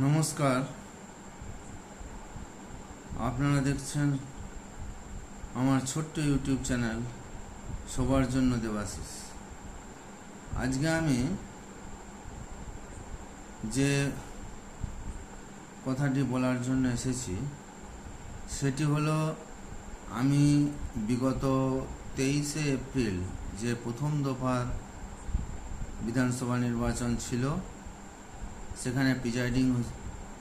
নমস্কার, আপনারা দেখছেন আমার ছোট্ট ইউটিউব চ্যানেল সবার জন্য দেবাশিস। আজকে আমি যে কথাটি বলার জন্য এসেছি সেটি হলো, আমি বিগত 23শে এপ্রিল যে প্রথম দফার বিধানসভা নির্বাচন ছিল সেখানে প্রিজাইডিং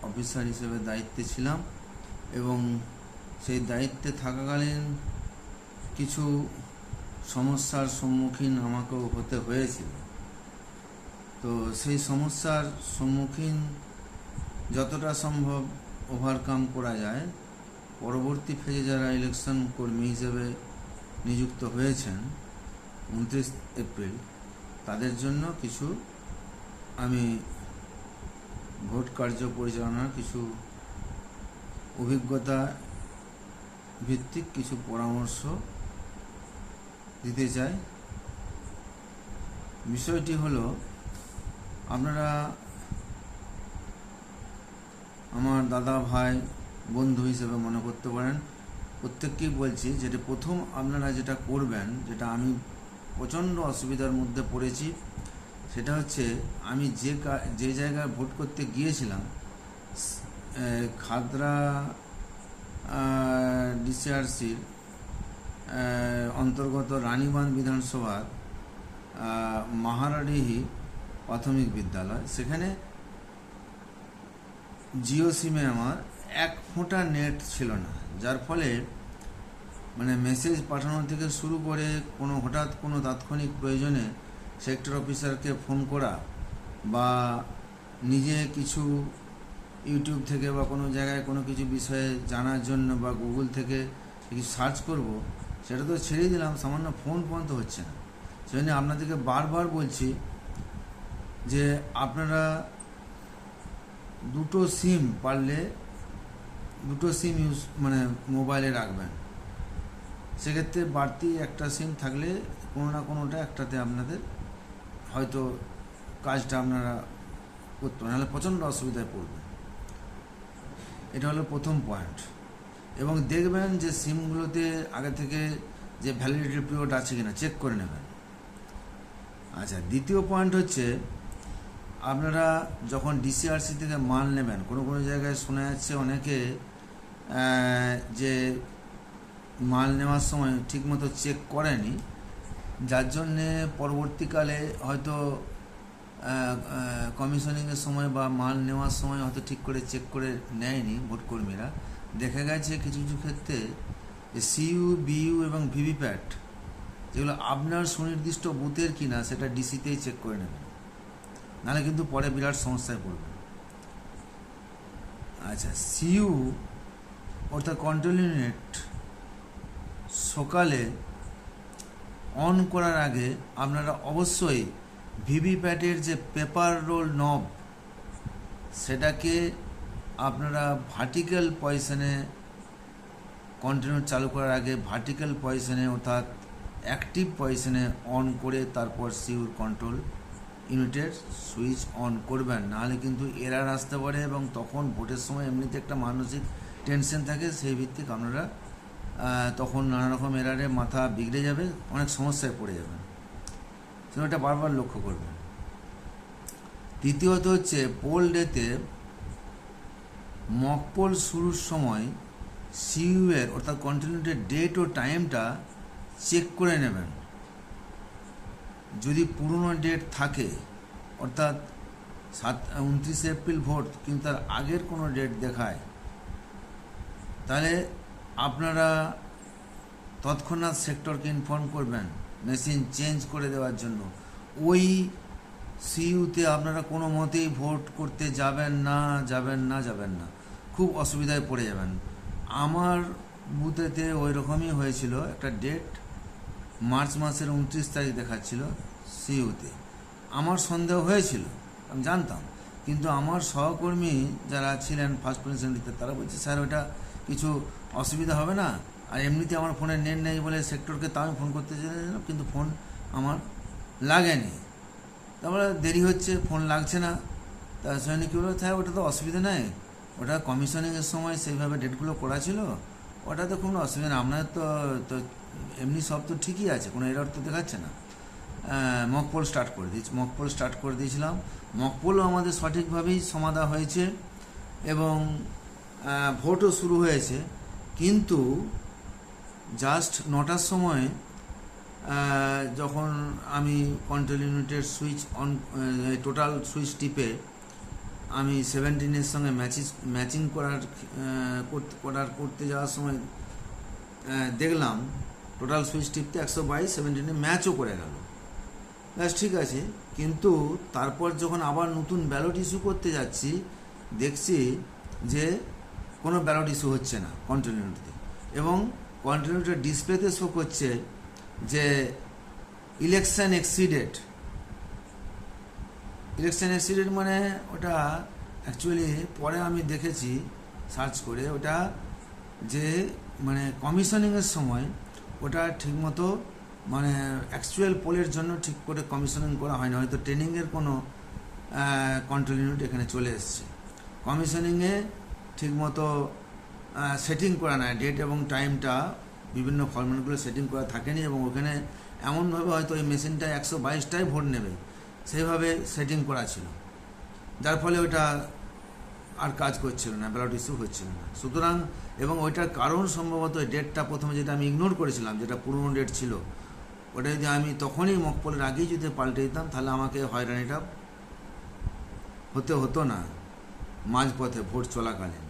অফিসার হিসেবে দায়িত্বে ছিলাম এবং সেই দায়িত্বে থাকাকালীন কিছু সমস্যার সম্মুখীন আমাকেও হতে হয়েছিল। তো সেই সমস্যার সম্মুখীন যতটা সম্ভব ওভারকাম করা যায়, পরবর্তী ফেজে যারা ইলেকশন কর্মী হিসেবে নিযুক্ত হয়েছেন 29 এপ্রিল, তাদের জন্য কিছু আমি ভোট কার্য পরিচালনার কিছু অভিজ্ঞতা ভিত্তিক কিছু পরামর্শ দিতে চাই। বিষয়টি হলো, আপনারা আমার দাদা ভাই বন্ধু হিসেবে মনে করতে পারেন। প্রত্যেককেই বলছি, যেটা প্রথম আপনারা যেটা করবেন, যেটা আমি প্রচণ্ড অসুবিধার মধ্যে পড়েছি, সেটা হচ্ছে আমি যে জায়গায় ভোট করতে গিয়েছিলাম, খাদরা ডিসিআরসির অন্তর্গত রানীবাঁধ বিধানসভার মাহারাডিহি প্রাথমিক বিদ্যালয়, সেখানে জিও সিমে আমার এক ফোঁটা নেট ছিল না, যার ফলে মেসেজ পাঠানো থেকে শুরু করে হঠাৎ কোনো তাৎক্ষণিক প্রয়োজনে সেক্টর অফিসারকে ফোন করা বা নিজে কিছু ইউটিউব থেকে বা কোনো জায়গায় কোনো কিছু বিষয়ে জানার জন্য বা গুগল থেকে কিছু সার্চ করব, সেটা তো ছেড়েই দিলাম, সামান্য ফোন পর্যন্ত হচ্ছে না। সেজন্য আপনাদেরকে বারবার বলছি যে আপনারা দুটো সিম পারলে দুটো সিম ইউজ মোবাইলে রাখবেন। সেক্ষেত্রে বাড়তি একটা সিম থাকলে কোনো না কোনোটা একটাতে আপনাদের হয়তো কাজটা আপনারা করতে পারেন, নাহলে প্রচণ্ড অসুবিধায় পড়বেন। এটা হলো প্রথম পয়েন্ট। এবং দেখবেন যে সিমগুলোতে আগে থেকে যে ভ্যালিডিটি পিরিয়ড আছে কিনা চেক করে নেবেন। আচ্ছা, দ্বিতীয় পয়েন্ট হচ্ছে, আপনারা যখন ডিসিআরসি থেকে মাল নেবেন, কোনো জায়গায় শোনা যাচ্ছে অনেকে যে মাল নেওয়ার সময় ঠিকমতো চেক করেনি, যার জন্যে পরবর্তীকালে হয়তো কমিশনিংয়ের সময় বা মাল নেওয়ার সময় হয়তো ঠিক করে চেক করে নেয়নি ভোটকর্মীরা। দেখা গেছে কিছু কিছু ক্ষেত্রে সিইউ, বিইউ এবং ভিভিপ্যাট যেগুলো আপনার সুনির্দিষ্ট বুথের কিনা সেটা ডিসিতেই চেক করে নেবেন, নাহলে কিন্তু পরে বিরাট সমস্যায় পড়বেন। আচ্ছা, সিইউ অর্থাৎ কন্ট্রোল ইউনিট সকালে অন করার আগে আপনারা অবশ্যই ভিভিপ্যাটের যে পেপার রোল নব, সেটাকে আপনারা ভার্টিক্যাল পজিশনে কন্টিনিউ চালু করার আগে ভার্টিক্যাল পজিশনে অর্থাৎ অ্যাক্টিভ পজিশনে অন করে তারপর সিইউর কন্ট্রোল ইউনিটের সুইচ অন করবেন, নাহলে কিন্তু এরার আসতে পারে এবং তখন ভোটের সময় এমনিতে একটা মানসিক টেনশন থাকে, সেই ভিত্তিক আপনারা তখন নানা রকম এরারে মাথা বিগড়ে যাবে, অনেক সমস্যায় পড়ে যাবেন। সেটা এটা বারবার লক্ষ্য করবেন। তৃতীয়ত হচ্ছে, পোল ডেতে মক পোল শুরুর সময় সিইউ এর অর্থাৎ কন্টিনিউটের ডেট ও টাইমটা চেক করে নেবেন। যদি পুরনো ডেট থাকে, অর্থাৎ 29 এপ্রিল ভোট কিন্তু তার আগের কোনো ডেট দেখায়, তাহলে আপনারা তৎক্ষণাৎ সেক্টরকে ইনফর্ম করবেন মেশিন চেঞ্জ করে দেওয়ার জন্য। ওই সিইউতে আপনারা কোনো মতেই ভোট করতে যাবেন না, খুব অসুবিধায় পড়ে যাবেন। আমার বুথেতে ওই রকমই হয়েছিল, একটা ডেট মার্চ মাসের 29 তারিখ দেখাচ্ছিল সিইউতে। আমার সন্দেহ হয়েছিল, আমি জানতাম, কিন্তু আমার সহকর্মী যারা ছিলেন ফার্স্ট পজিশনটিতে তারা বলছে, স্যার ওটা কিছু অসুবিধা হবে না, আর এমনিতে আমার ফোনে নেট নেই বলে সেক্টরকে তাও ফোন করতে চাইছিলাম, কিন্তু ফোন আমার লাগেনি। তারপরে দেরি হচ্ছে, ফোন লাগছে না, তার সঙ্গে কী বললো, হ্যাঁ ওটা তো অসুবিধা নেই, ওটা কমিশনিংয়ের সময় সেইভাবে ডেটগুলো করা ছিল, ওটা তো কোনো অসুবিধা নেই, আপনার তো তো এমনি সব তো ঠিকই আছে, কোনো এরর তো দেখাচ্ছে না। মকপোল স্টার্ট করে দিয়েছিলাম। মকপোলও আমাদের সঠিকভাবেই সমাধা হয়েছে এবং ভোটও শুরু হয়েছে, কিন্তু জাস্ট 9টার সময় যখন আমি কন্ট্রোল ইউনিটের সুইচ অন, টোটাল সুইচ টিপে আমি 17-এর সঙ্গে ম্যাচিং করতে যাওয়ার সময় দেখলাম টোটাল সুইচ টিপতে 122 17-এ ম্যাচও করে গেল, ব্যাস ঠিক আছে। কিন্তু তারপর যখন আবার নতুন ব্যালট ইস্যু করতে যাচ্ছি, দেখছি যে কোনো ব্যালট ইস্যু হচ্ছে না কন্ট্রোল ইউনিটে, এবং কন্ট্রোল ইউনিটের ডিসপ্লেতে শো করছে যে ইলেকশন এক্সিডেড মানে ওটা অ্যাকচুয়ালি পরে আমি দেখেছি সার্চ করে, ওটা যে মানে কমিশনিংয়ের সময় ওটা ঠিকমতো মানে অ্যাকচুয়াল পোলের জন্য ঠিক করে কমিশনিং করা হয় না, হয়তো ট্রেনিংয়ের কোনো কন্ট্রোল ইউনিট এখানে চলে এসছে, কমিশনিংয়ে ঠিকমতো সেটিং করা নাই, ডেট এবং টাইমটা বিভিন্ন ফরম্যাটগুলো সেটিং করা থাকেনি, এবং ওখানে এমনভাবে হয়তো ওই মেশিনটা 122টাই ভোট নেবে সেইভাবে সেটিং করা ছিল, যার ফলে ওটা আর কাজ করছিল না, ব্যালট ইস্যু হচ্ছিল না। সুতরাং এবং ওইটার কারণ সম্ভবত ডেটটা প্রথমে যেটা আমি ইগনোর করেছিলাম, যেটা পুরনো ডেট ছিল, ওটা যদি আমি তখনই মকপলের আগেই যদি পাল্টে দিতাম, তাহলে আমাকে হয়রানিটা হতো না মাঝপথে ভোট চলাকালীন।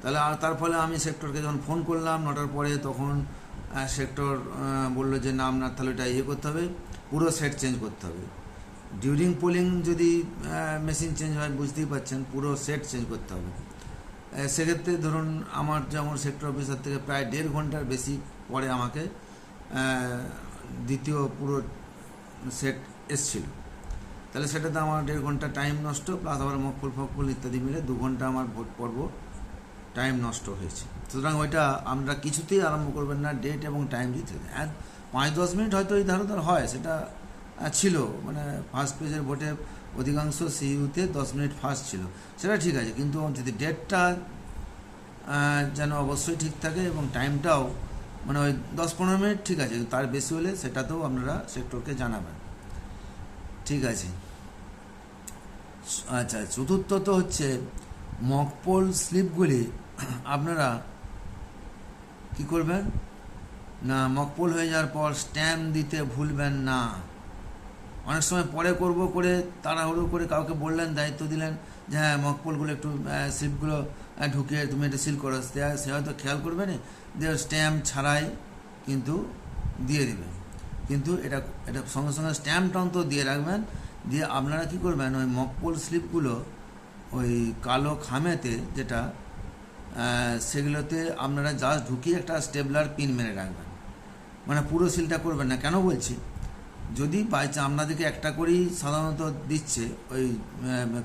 তাহলে তার ফলে আমি সেক্টরকে যখন ফোন করলাম 9টার পরে, তখন সেক্টর বললো যে না, আপনার তাহলে এটা করতে হবে, পুরো সেট চেঞ্জ করতে হবে। ডিউরিং পোলিং যদি মেশিন চেঞ্জ হয়, বুঝতেই পারছেন পুরো সেট চেঞ্জ করতে হবে। সেক্ষেত্রে ধরুন আমার যেমন সেক্টর অফিসার থেকে প্রায় 1.5 ঘন্টার বেশি পরে আমাকে দ্বিতীয় পুরো সেট এসছিল, তাহলে সেটাতে আমার 1.5 ঘন্টা টাইম নষ্ট, প্লাস আবার মকপল ইত্যাদি মিলে 2 ঘন্টা আমার ভোট পর্ব টাইম নষ্ট হয়েছে। সুতরাং ওইটা আমরা কিছুতেই আরম্ভ করবেন না ডেট এবং টাইম দিতে, 5-10 মিনিট হয়তো এই ধারণা হয়, সেটা ছিল মানে ফার্স্ট পেজের ভোটে অধিকাংশ সিইউতে 10 মিনিট ফার্স্ট ছিল, সেটা ঠিক আছে, কিন্তু যদি ডেটটা যেন অবশ্যই ঠিক থাকে এবং টাইমটাও মানে ওই 10-15 মিনিট ঠিক আছে, তার বেশি হলে সেটাতেও আপনারা সেক্টরকে জানাবেন, ঠিক আছে। আচ্ছা, চতুর্থত হচ্ছে মকপোল স্লিপগুলি আপনারা কি করবেন না, মকপোল হয়ে যাওয়ার পর স্ট্যাম্প দিতে ভুলবেন না। অনেক সময় পরে করব করে তাড়াহুড়ো করে কাউকে বললেন, দায়িত্ব দিলেন যে হ্যাঁ মকপোলগুলো একটু স্লিপগুলো ঢুকিয়ে তুমি এটা সিল করো, সে হয়তো খেয়াল করবে না, যে স্ট্যাম্প ছাড়াই কিন্তু দিয়ে দেবে, কিন্তু এটা সঙ্গে সঙ্গে স্ট্যাম্পটা অন্তত দিয়ে রাখবেন। দিয়ে আপনারা কি করবেন, ওই মকপোল স্লিপগুলো ওই কালো খামেতে যেটা সেগুলোতে আপনারা জাস্ট ঢুকিয়ে একটা স্টেবলার পিন মেরে রাখবেন, মানে পুরো সিলটা করবেন না। কেন বলছি, যদি বাই চান্স আপনাদেরকে একটা করেই সাধারণত দিচ্ছে ওই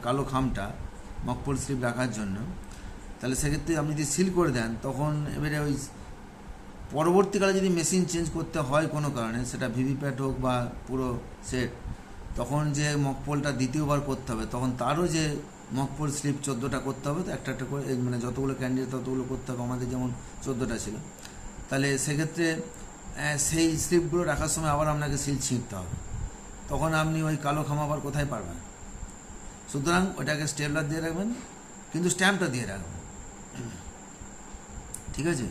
কালো খামটা মকপোল স্লিপ রাখার জন্য, তাহলে সেক্ষেত্রে আপনি যদি সিল করে দেন, তখন এবারে ওই পরবর্তীকালে যদি মেশিন চেঞ্জ করতে হয় কোনো কারণে, সেটা ভিভিপ্যাট হোক বা পুরো সেট, তখন যে মকপোলটা দ্বিতীয়বার করতে হবে, তখন তারও যে মকপোল স্লিপ 14টা করতে হবে, তো একটা করে মানে যতগুলো ক্যান্ডিডেট ততগুলো করতে হবে, আমাদের যেমন 14টা ছিল, তাহলে সেক্ষেত্রে সেই স্লিপগুলো রাখার সময় আবার আপনাকে সিল ছিঁড়তে হবে, তখন আপনি ওই কালো খাম আবার কোথায় পারবেন। সুতরাং ওটাকে স্টেবলার দিয়ে রাখবেন, কিন্তু স্ট্যাম্পটা দিয়ে রাখবেন, ঠিক আছে।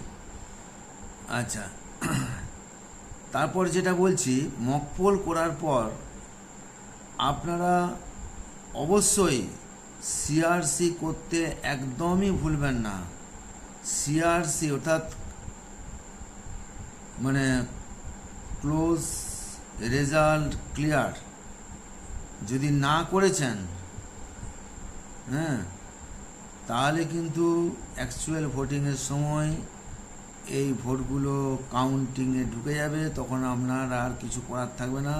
আচ্ছা, তারপর যেটা বলছি, মকপোল করার পর আপনারা অবশ্যই সিআরসি করতে একদমই ভুলবেন না। সিআরসি অর্থাৎ মানে ক্লোজ রেজাল্ট ক্লিয়ার যদি না করেছেন, হ্যাঁ, তাহলে কিন্তু অ্যাকচুয়াল ভোটিংয়ের সময় এই ভোটগুলো কাউন্টিংয়ে ঢুকে যাবে, তখন আপনার আর কিছু করার থাকবে না,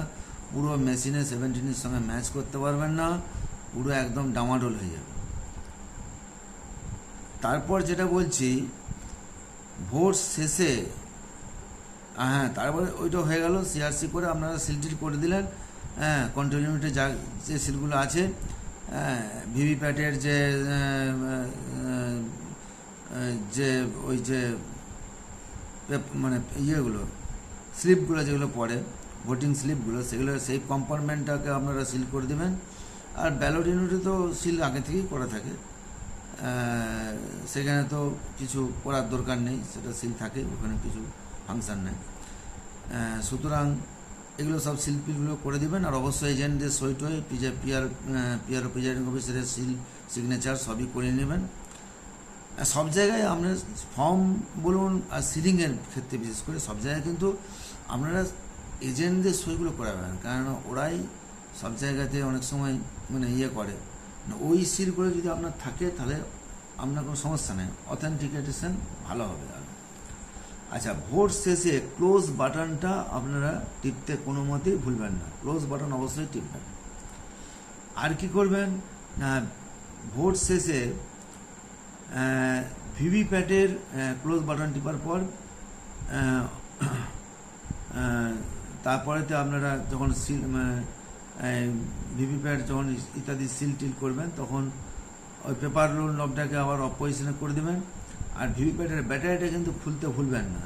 পুরো মেশিনে 17-এর সঙ্গে ম্যাচ করতে পারবেন না, পুরো একদম ডামাডোল হয়ে যাবে। তারপর যেটা বলছি, ভোট শেষে হ্যাঁ, তারপরে ওইটা হয়ে গেল, সিআরসি করে আপনারা সিলটিল করে দিলেন, হ্যাঁ, কন্ট্রোল ইউনিটে যে সিলগুলো আছে ভিভিপ্যাটের যে যে ওই যে মানে ইয়েগুলো স্লিপগুলো যেগুলো পড়ে ভোটিং স্লিপগুলো, সেগুলো সেই কম্পার্টমেন্টটাকে আপনারা সিল করে দেবেন। আর ব্যালট ইউনিটে তো সিল আগে থেকেই করা থাকে, সেখানে তো কিছু করার দরকার নেই, সেটা সিল থাকে, ওখানে কিছু ফাংশন নেই। সুতরাং এগুলো সব সিল পিলগুলো করে দেবেন। আর অবশ্যই এজেন্টদের সই টই পিআর ও প্রিজাইডিং অফিসারের সিল সিগনেচার সবই করে নেবেন। সব জায়গায় আপনার ফর্ম বলুন আর সিলিংয়ের ক্ষেত্রে বিশেষ করে সব জায়গায় কিন্তু আপনারা এজেন্টদের সইগুলো করাবেন, কারণ ওরাই সব জায়গাতে অনেক সময় মানে ইয়ে করে না। ওই সিলগুলো যদি আপনার থাকে তাহলে আপনার কোনো সমস্যা নেই, অথেন্টিকেটেশন ভালো হবে। আর আচ্ছা, ভোট শেষে ক্লোজ বাটনটা আপনারা টিপতে কোনো মতেই ভুলবেন না, ক্লোজ বাটন অবশ্যই টিপবেন। আর কি করবেন না, ভোট শেষে ভিভিপ্যাটের ক্লোজ বাটন টিপার পর তারপরেতে আপনারা যখন সিল ভিভিপ্যাট যখন ইত্যাদি সিল টিল করবেন তখন ওই পেপার রোল নবটাকে আবার অফ পজিশনে করে দেবেন। আর ভিভিপ্যাটের ব্যাটারিটা কিন্তু খুলতে ভুলবেন না,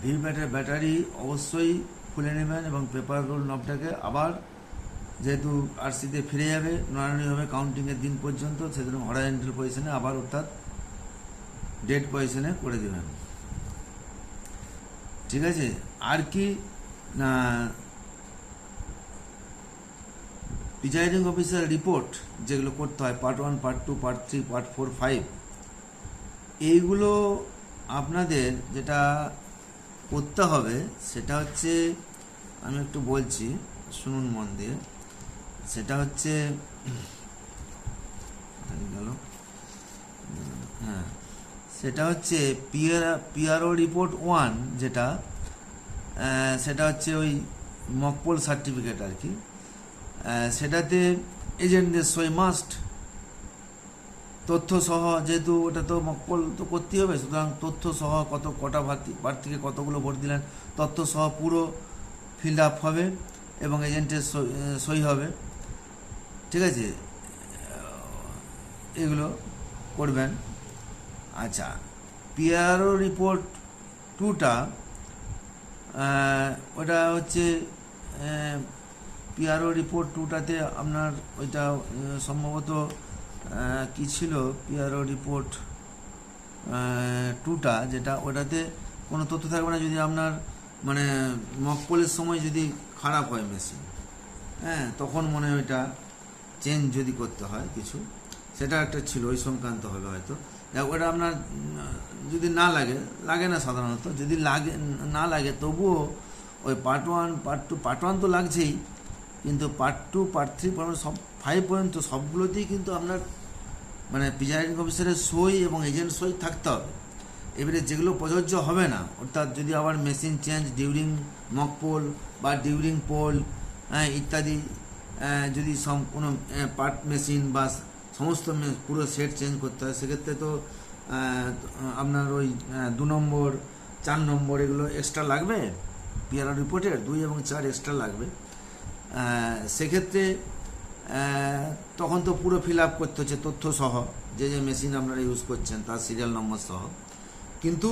ভিভিপ্যাটের ব্যাটারি অবশ্যই খুলে নেবেন এবং পেপার রোল নবটাকে আবার, যেহেতু আরসিতে ফিরে যাবে নড়ানড়ি হবে কাউন্টিংয়ের দিন পর্যন্ত, সেজন্য হরাইজন্টাল পজিশনে আবার অর্থাৎ ডেড পজিশনে করে দেবেন। ঠিক আছে। আর কি না, প্রিজাইডিং অফিসার রিপোর্ট যেগুলো করতে হয় পার্ট 1, পার্ট 2, পার্ট 3, পার্ট 4, 5, এইগুলো আপনাদের যেটা করতে হবে সেটা হচ্ছে, আমি একটু বলছি শুনুন মন দিয়ে, সেটা হচ্ছে হ্যাঁ, সেটা হচ্ছে পিআরও রিপোর্ট 1 যেটা, সেটা হচ্ছে ওই মকপোল সার্টিফিকেট আর কি। সেটাতে এজেন্টদের সই মাস্ট, তথ্য সহ, যেহেতু ওটা তো মকপোল তো করতেই হবে, সুতরাং তথ্য সহ কটা প্রার্থীকে কতগুলো ভোট দিলেন তথ্য সহ পুরো ফিল আপ হবে এবং এজেন্টের সই হবে। ঠিক আছে, এগুলো করবেন। আচ্ছা, পিআরও রিপোর্ট 2টা, ওটা হচ্ছে পিআরও রিপোর্ট 2টাতে আপনার ওইটা সম্ভবত কি ছিল, পিআরও রিপোর্ট 2টা যেটা, ওটাতে কোনো তথ্য থাকবে না যদি আপনার মানে মকপোলের সময় যদি খারাপ হয় মেশিন, তখন মনে হয় ওইটা চেঞ্জ যদি করতে হয় কিছু, সেটা একটা ছিল ওই সংক্রান্ত হবে হয়তো। ওটা আপনার যদি না লাগে না সাধারণত, যদি না লাগে তবুও ওই পার্ট 1, পার্ট 2, পার্ট 1 তো লাগছেই, কিন্তু পার্ট 2, পার্ট 3 সব 5 পর্যন্ত সবগুলোতেই কিন্তু আপনার মানে প্রিজাইডিং অফিসারের সই এবং এজেন্ট সই থাকতে হবে। এবারে যেগুলো প্রযোজ্য হবে না, অর্থাৎ যদি আবার machine change during mock poll বা ডিউরিং পোল ইত্যাদি, যদি কোনো পার্ট মেশিন বা সমস্ত পুরো সেট চেঞ্জ করতে হয়, সেক্ষেত্রে তো আপনার ওই 2 নম্বর 4 নম্বর এগুলো এক্সট্রা লাগবে, পিআরও রিপোর্টের 2 এবং 4 এক্সট্রা লাগবে। সেক্ষেত্রে তখন তো পুরো ফিল আপ করতে হচ্ছে তথ্য সহ, যে মেশিন আপনারা ইউজ করছেন তার সিরিয়াল নম্বর সহ। কিন্তু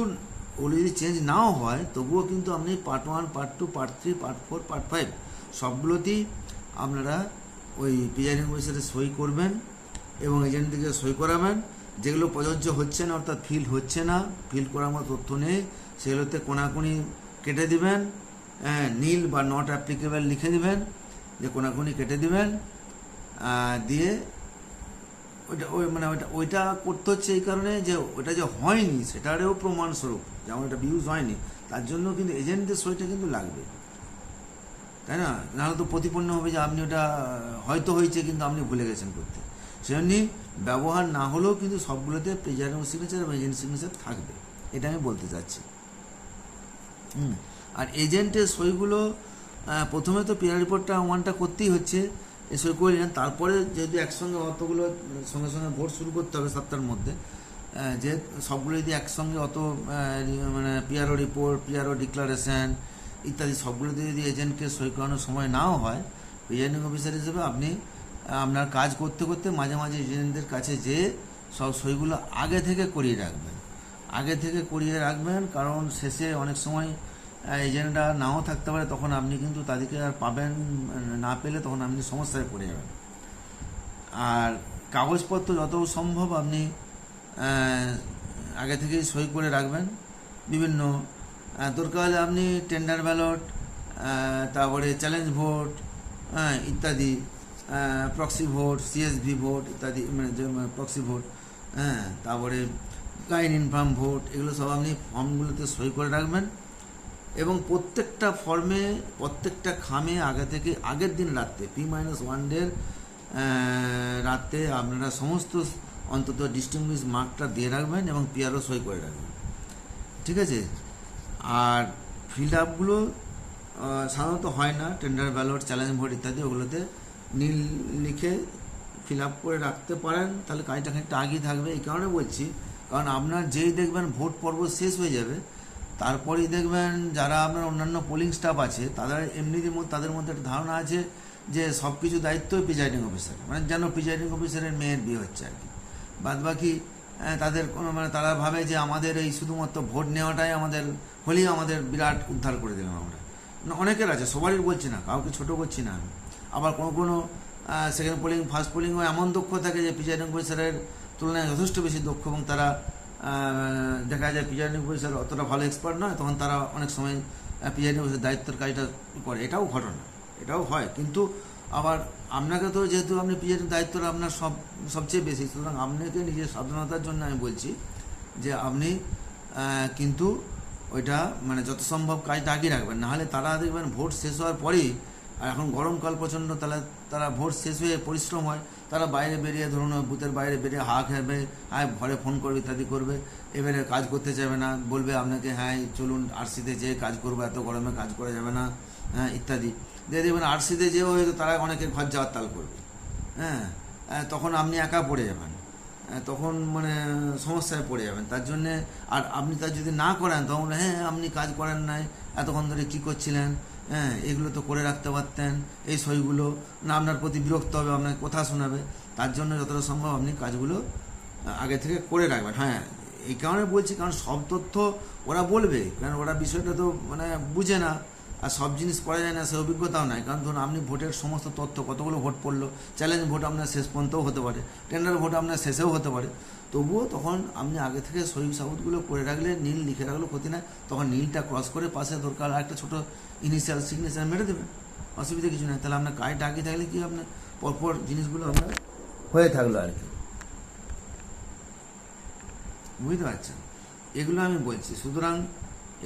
ওগুলো যদি চেঞ্জ নাও হয় তবুও কিন্তু আপনি part 1, part 2, part 3, part 4, part 5 সবগুলোতেই আপনারা ওই প্রিজাইডিং অফিসারে সই করবেন এবং এজেন্ট থেকে সই করাবেন। যেগুলো প্রযোজ্য হচ্ছে না, অর্থাৎ ফিল হচ্ছে না, ফিল করার মতো তথ্য নেই, সেগুলোতে কোনাকুনি কেটে দিবেন, নীল বা নট অ্যাপ্লিকেবল লিখে দিবেন, যে কোনাকুনি কেটে দিবেন, দিয়ে ওইটা করতে হচ্ছে এই কারণে যে ওটা যে হয়নি সেটারও প্রমাণস্বরূপ, যেমন এটা ইউজ হয়নি তার জন্য কিন্তু এজেন্টদের সইটা কিন্তু লাগবে, তাই না? নাহলে তো প্রতিপন্ন হবে যে আপনি ওটা হয়তো হয়েছে কিন্তু আপনি ভুলে গেছেন করতে। সেজন্যই ব্যবহার না হলেও কিন্তু সবগুলোতে প্রিজাইডিং সিগনেচার এবং এজেন্ট সিগনেচার থাকবে, এটা আমি বলতে চাচ্ছি। আর এজেন্টের সইগুলো প্রথমে তো পিআর রিপোর্টটা 1টা করতেই হচ্ছে, সই করে নেন, তারপরে যেহেতু একসঙ্গে অতগুলো সঙ্গে সঙ্গে ভোট শুরু করতে হবে 7টার মধ্যে, যে সবগুলো যদি একসঙ্গে অত মানে পিআরও রিপোর্ট, পিআরও ডিক্লারেশন ইত্যাদি সবগুলোতে যদি এজেন্টকে সই করানোর সময় নাও হয়, প্রিজাইডিং অফিসার হিসেবে আপনি আপনার কাজ করতে করতে মাঝে মাঝে এজেন্টদের কাছে যেয়ে সব সইগুলো আগে থেকে করিয়ে রাখবেন। আগে থেকে করিয়ে রাখবেন, কারণ শেষে অনেক সময় এজেন্টরা নাও থাকতে পারে, তখন আপনি কিন্তু তাদেরকে আর পাবেন না, পেলে তখন আপনি সমস্যায় পড়ে যাবেন। আর কাগজপত্র যত সম্ভব আপনি আগে থেকেই সই করে রাখবেন। বিভিন্ন দরকার হলে আপনি টেন্ডার ব্যালট, তারপরে চ্যালেঞ্জ ভোট, ইত্যাদি, প্রক্সি ভোট, সিএসভি ভোট ইত্যাদি, মানে যে প্রক্সি ভোট, তারপরে কাইন ইনফার্ম ভোট, এগুলো সব আপনি ফর্মগুলোতে সই করে রাখবেন। এবং প্রত্যেকটা ফর্মে, প্রত্যেকটা খামে আগে থেকে আগের দিন রাত্রে P-1 ডের রাতে আপনারা সমস্ত অন্তত ডিস্টিংগুইশ মার্কটা দিয়ে রাখবেন এবং পিআরও সই করে রাখবেন, ঠিক আছে? আর ফিল্ড আপগুলো সাধারণত হয় না, টেন্ডার ব্যালট, চ্যালেঞ্জ ভোট ইত্যাদি, ওগুলোতে নীল লিখে ফিল আপ করে রাখতে পারেন, তাহলে কাজটা খানিকটা আগেই থাকবে। এই কারণে বলছি, কারণ আপনার যেই দেখবেন ভোট পর্ব শেষ হয়ে যাবে, তারপরেই দেখবেন যারা আপনার অন্যান্য পোলিং স্টাফ আছে তাদের মধ্যে একটা ধারণা আছে যে সব কিছু দায়িত্বই প্রিজাইডিং অফিসার, মানে যেন প্রিজাইডিং অফিসারের মেয়ের বিয়ে হচ্ছে আর কি। বাদ বাকি তাদের কোনো, মানে তারা ভাবে যে আমাদের এই শুধুমাত্র ভোট নেওয়াটাই হলেই আমাদের বিরাট উদ্ধার করে দিলাম আমরা। অনেকের আছে, সবারই বলছি না, কাউকে ছোট করছি না আমি। আবার কোনো সেকেন্ড পোলিং, ফার্স্ট পোলিংও এমন দক্ষ থাকে যে প্রিজাইডিং অফিসারের তুলনায় যথেষ্ট বেশি দক্ষ, এবং তারা দেখা যায় প্রিজাইডিং অফিসার অতটা ভালো এক্সপার্ট নয়, তখন তারা অনেক সময় প্রিজাইডিং অফিসার দায়িত্বের কাজটা করে। এটাও ঘটনা, এটাও হয়। কিন্তু আবার আপনাকে তো, যেহেতু আপনি প্রিজাইডিং দায়িত্বটা আপনার সবচেয়ে বেশি, সুতরাং আপনাকে নিজের সাবধানতার জন্য আমি বলছি যে আপনি কিন্তু ওইটা মানে যত সম্ভব কাজটা আগে রাখবেন। নাহলে তারা দেখবেন ভোট শেষ হওয়ার পরেই, আর এখন গরমকাল প্রচণ্ড, তাহলে তারা ভোট শেষ হয়ে পরিশ্রম হয়, তারা বাইরে বেরিয়ে, ধরুন বুথের বাইরে বেরিয়ে খেলবে, ঘরে ফোন করবে ইত্যাদি করবে, এবারে কাজ করতে চাইবে না, বলবে আপনাকে চলুন আরসিতে যেয়ে কাজ করবো, এত গরমে কাজ করা যাবে না, ইত্যাদি। দেখবেন আরসিতে যেও হয়তো তারা অনেকের ঘর যাওয়ার তাল করবে, তখন আপনি একা পড়ে যাবেন, তখন মানে সমস্যায় পড়ে যাবেন। তার জন্যে, আর আপনি তার যদি না করেন, তখন আপনি কাজ করেন নাই, এতক্ষণ ধরে কী করছিলেন, এগুলো তো করে রাখতে পারতেন, এই সইগুলো না, আপনার প্রতি বিরক্ত হবে, আপনাকে কথা শোনাবে। তার জন্য যতটা সম্ভব আপনি কাজগুলো আগে থেকে করে রাখবেন। এই কারণে বলছি, কারণ সব তথ্য ওরা বলবে, কারণ ওরা বিষয়টা তো মানে বুঝে না, আর সব জিনিস করা যায় না, সে অভিজ্ঞতাও নাই। কারণ ধরুন আপনি ভোটের সমস্ত তথ্য, কতগুলো ভোট পড়লো, চ্যালেঞ্জ ভোট আপনার শেষ পর্যন্তও হতে পারে, টেন্ডার ভোট আপনার শেষেও হতে পারে, তবুও তখন আপনি আগে থেকে সই সাবুতগুলো করে রাখলে, নীল লিখে রাখলে ক্ষতি নাই। তখন নীলটা ক্রস করে পাশে দরকার আর একটা ছোটো ইনিশিয়াল সিগনেচার মেরে দেবেন, অসুবিধা কিছু নেই। তাহলে আপনার কাজটা আগে থাকলে কি, আপনার পরপর জিনিসগুলো আপনার হয়ে থাকলো আর কি, বুঝতে পারছেন? এগুলো আমি বলছি, সুতরাং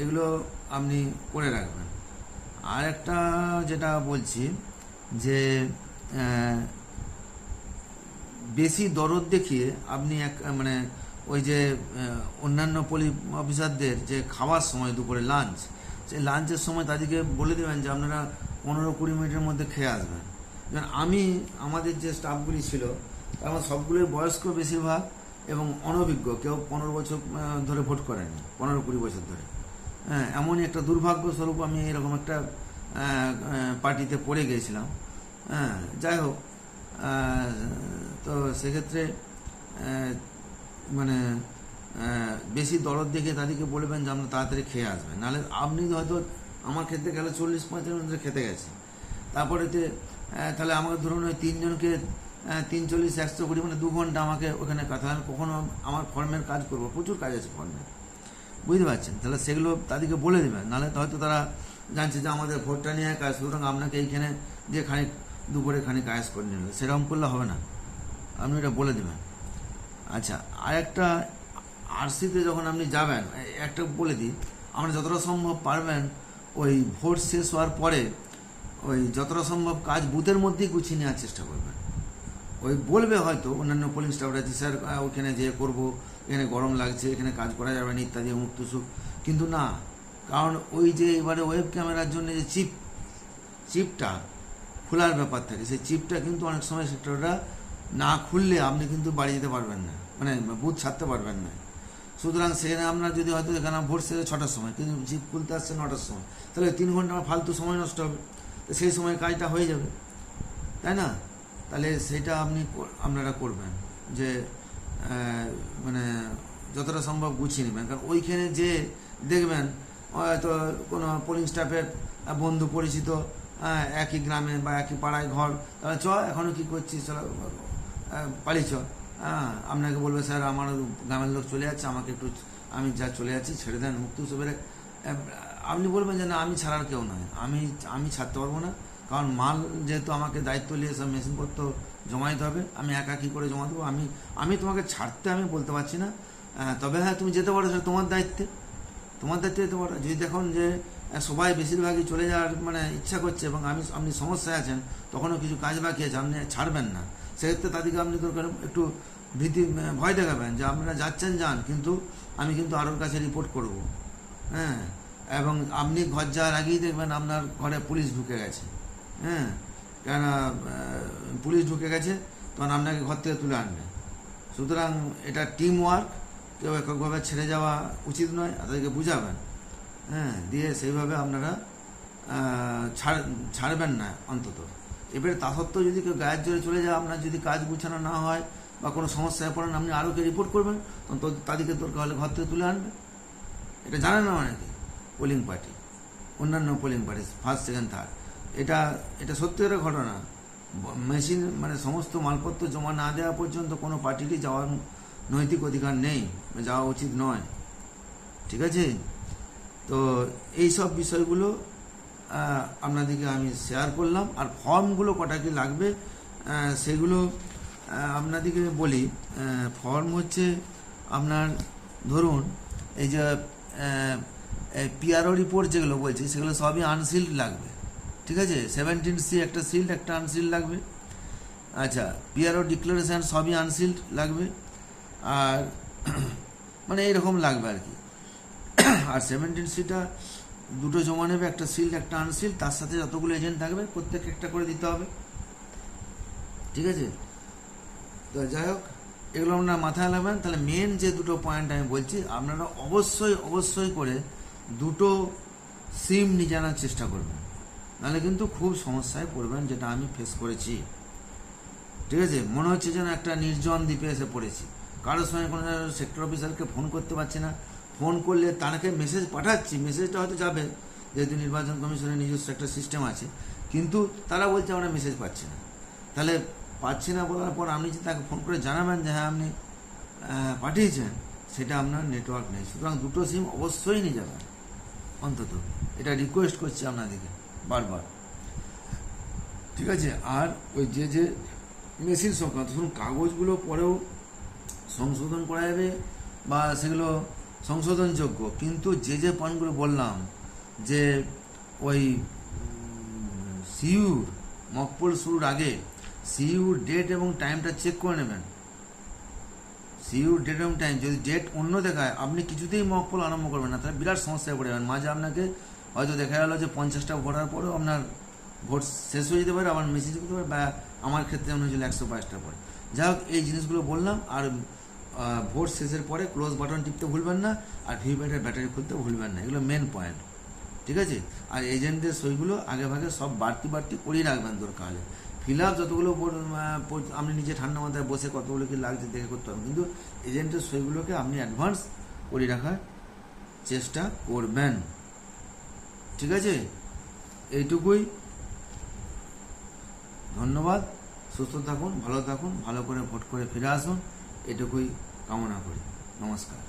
এগুলো আপনি করে রাখবেন। আর একটা যেটা বলছি যে বেশি দরদ দেখিয়ে আপনি মানে ওই যে অন্যান্য অফিসারদের যে খাওয়ার সময় দুপুরে লাঞ্চ, সেই লাঞ্চের সময় তাদেরকে বলে দেবেন যে আপনারা 15-20 মিনিটের মধ্যে খেয়ে আসবেন। যেমন আমাদের যে স্টাফগুলি ছিল, আমার সবগুলোই বয়স্ক বেশিরভাগ এবং অনভিজ্ঞ, কেউ 15 বছর ধরে ভোট করেনি, 15-20 বছর ধরে। এমনই একটা দুর্ভাগ্যস্বরূপ আমি এরকম একটা পার্টিতে পড়ে গিয়েছিলাম। যাই হোক, তো সেক্ষেত্রে মানে বেশি দরদ দেখে তাদেরকে বলবেন যে আমরা তাড়াতাড়ি খেয়ে আসবেন, নাহলে আপনি হয়তো আমার খেতে গেলে 40-45 মিনিট খেতে গেছে, তারপরে তাহলে আমাকে ধরুন ওই 3 জনকে 340-120, মানে 2 ঘন্টা আমাকে ওখানে কথা, আমি কখনো আমার ফর্মের কাজ করবো, প্রচুর কাজ আছে ফর্মের, বুঝতে পারছেন? তাহলে সেগুলো তাদেরকে বলে দেবেন, নাহলে হয়তো তারা জানছে যে আমাদের ভোটটা নিয়ে কাজ, সুতরাং আপনাকে এইখানে যে দুপুরে খানিক আয়াস করে নিল, সেরকম করলে হবে না, আপনি এটা বলে দেবেন। আচ্ছা, আর একটা আরসিতে যখন আপনি যাবেন, একটা বলে দিই, আমরা যতটা সম্ভব পারবেন ওই ভোট শেষ হওয়ার পরে ওই যতটা সম্ভব কাজ বুথের মধ্যেই গুছিয়ে নেওয়ার চেষ্টা করবেন। ওই বলবে হয়তো অন্যান্য পোলিং স্টাফরা যে স্যার ওইখানে যেয়ে করবো, এখানে গরম লাগছে, এখানে কাজ করা যাবে না ইত্যাদি মুক্ত সুখ, কিন্তু না, কারণ ওই যে এবারে ওয়েব ক্যামেরার জন্য যে চিপটা খোলার ব্যাপার থাকে, সেই চিপটা কিন্তু অনেক সময় সেক্টরটা না খুললে আপনি কিন্তু বাড়ি যেতে পারবেন না, মানে বুথ ছাড়তে পারবেন না। সুতরাং সেখানে আপনার যদি হয়তো এখানে ভোট শেষে 6টার সময়, কিন্তু চিপ খুলতে আসছে 9টার সময়, তাহলে 3 ঘন্টা আমার ফালতু সময় নষ্ট হবে, তো সেই সময় কাজটা হয়ে যাবে, তাই না? তাহলে সেটা আপনারা করবেন যে মানে যতটা সম্ভব গুছিয়ে নেবেন। কারণ ওইখানে যে দেখবেন হয়তো কোনো পোলিং স্টাফের বন্ধু পরিচিত, একই গ্রামে বা একই পাড়ায় ঘর, তাহলে চ এখনও কী করছিস, চলো পালিয়ে চ। আপনাকে বলবে স্যার আমার গ্রামের লোক চলে যাচ্ছে, আমাকে একটু, আমি যা চলে যাচ্ছি ছেড়ে দেন মুক্ত সবেরে। আপনি বলবেন যে না, আমি ছাড়ার কেউ নয়, আমি ছাড়তে পারবো না, কারণ মাল যেহেতু আমাকে দায়িত্ব নিয়ে সব মেশিনপত্র জমাইতে হবে, আমি একা কী করে জমা দেবো। আমি তোমাকে ছাড়তে আমি বলতে পারছি না, তবে হ্যাঁ তুমি যেতে পারো, সেটা তোমার দায়িত্বে যেতে পারো। যদি দেখুন যে সবাই বেশিরভাগই চলে যাওয়ার মানে ইচ্ছা করছে এবং আপনি সমস্যায় আছেন, তখনও কিছু কাজ বাকি আছে, আপনি ছাড়বেন না, সেক্ষেত্রে তাদেরকে আপনি দরকার একটু ভয় দেখাবেন যে আপনারা যাচ্ছেন যান, কিন্তু আমি কিন্তু আরোর কাছে রিপোর্ট করব। হ্যাঁ, এবং আপনি ঘর যাওয়ার আগেই দেখবেন আপনার ঘরে পুলিশ ঢুকে গেছে। হ্যাঁ, কেন পুলিশ ঢুকে গেছে, তখন আপনাকে ঘর থেকে তুলে আনবে। সুতরাং এটা টিম ওয়ার্ক, কেউ এককভাবে ছেড়ে যাওয়া উচিত নয়, তাদেরকে বুঝাবেন। হ্যাঁ, দিয়ে সেইভাবে আপনারা ছাড়বেন না অন্তত। এবারে তা সত্ত্বেও যদি কেউ গায়ের জোরে চলে যায়, আপনার যদি কাজ গুছানো না হয় বা কোনো সমস্যায় পড়েন, আপনি আরোকে রিপোর্ট করবেন, তখন তাদেরকে দরকার হলে ঘর থেকে তুলে আনবে। এটা জানেন না অনেকে, পোলিং পার্টি, অন্যান্য polling party first second third, এটা সত্যিকারের ঘটনা। মেশিন মানে সমস্ত মালপত্র জমা না দেওয়া পর্যন্ত কোনো পার্টিরই যাওয়ার নৈতিক অধিকার নেই, যাওয়া উচিত নয়। ঠিক আছে? তো এই সব বিষয়গুলো আপনাদেরকে আমি শেয়ার করলাম। আর ফর্মগুলো কটা কি লাগবে সেগুলো আপনাদেরকে বলি। ফর্ম হচ্ছে আপনার, ধরুন এই যে পিআরও রিপোর্ট যেগুলো বলছি, সেগুলো সবই আনসিল্ড লাগবে। ঠিক আছে? 17C একটা সিল্ড, একটা আনসিল্ড লাগবে। আচ্ছা, পিআরও ডিক্লারেশন সবই আনসিল্ড লাগবে, আর মানে এইরকম লাগবে আর কি। আর 17Cটা দুটো জমা নেবে, একটা সিল্ড একটা আনসিল্ড, তার সাথে যতগুলো এজেন্ট থাকবে প্রত্যেক একটা করে দিতে হবে। ঠিক আছে? তো যাই হোক, এগুলো আপনারা মাথায় লাগবেন। তাহলে মেন যে দুটো পয়েন্ট আমি বলছি, আপনারা অবশ্যই করে দুটো সিম নিয়ে জানার চেষ্টা করবেন, নাহলে কিন্তু খুব সমস্যায় পড়বেন, যেটা আমি ফেস করেছি। ঠিক আছে? মনে হচ্ছে যেন একটা নির্জন দ্বীপে এসে পড়েছি, কারোর সঙ্গে কোনো সেক্টর অফিসারকে ফোন করতে পারছি না, ফোন করলে তাকে মেসেজ পাঠাচ্ছি, মেসেজটা হয়তো যাবে, যেহেতু নির্বাচন কমিশনের নিজস্ব একটা সিস্টেম আছে, কিন্তু তারা বলছে আমরা মেসেজ পাচ্ছি না। তাহলে পাচ্ছি না বলার পর আপনি যে তাকে ফোন করে জানাবেন যে হ্যাঁ আপনি পাঠিয়েছেন, সেটা আপনার নেটওয়ার্ক নেই। সুতরাং দুটো সিম অবশ্যই নিয়ে যাবেন অন্তত, এটা রিকোয়েস্ট করছি আপনাদেরকে বারবার। ঠিক আছে? আর ওই যে মেশিন সংক্রান্ত, ধরুন কাগজগুলো পরেও সংশোধন করা যাবে বা সেগুলো সংশোধনযোগ্য, কিন্তু যে পয়েন্টগুলো বললাম, যে ওই সিইউর মকপোল শুরুর আগে সিইউর ডেট এবং টাইমটা চেক করে নেবেন। সিইউর ডেট এবং টাইম যদি ডেট অন্য দেখায়, আপনি কিছুতেই মকপোল আরম্ভ করবেন না, তাহলে বিরাট সমস্যায় পড়ে যাবেন। মাঝে আপনাকে হয়তো দেখা গেল যে 50টা ভোটার পরেও আপনার ভোট শেষ হয়ে যেতে পারে, আবার মেসেজ করতে পারে, বা আমার ক্ষেত্রে মনে হয়েছিল 105টা পরে। যাই হোক, এই জিনিসগুলো বললাম। আর ভোট শেষের পরে ক্লোজ বাটন টিপতে ভুলবেন না, আর ভিভিপ্যাটের ব্যাটারি খুলতে ভুলবেন না, এগুলো মেন পয়েন্ট। ঠিক আছে? আর এজেন্টদের সইগুলো আগে ভাগে সব বাড়তি করিয়ে রাখবেন দরকার হলে। ফিল আপ যতগুলো আপনি নিজে ঠান্ডা মাথায় বসে কতগুলো কি লাগছে দেখে করতে হবে, কিন্তু এজেন্টের সইগুলোকে আপনি অ্যাডভান্স করে রাখার চেষ্টা করবেন। ঠিক আছে? এইটুকুই। ধন্যবাদ। সুস্থ থাকুন, ভালো থাকুন, ভালো করে ভোট করে ফিরে আসুন, এটুকুই কামনা করি। নমস্কার।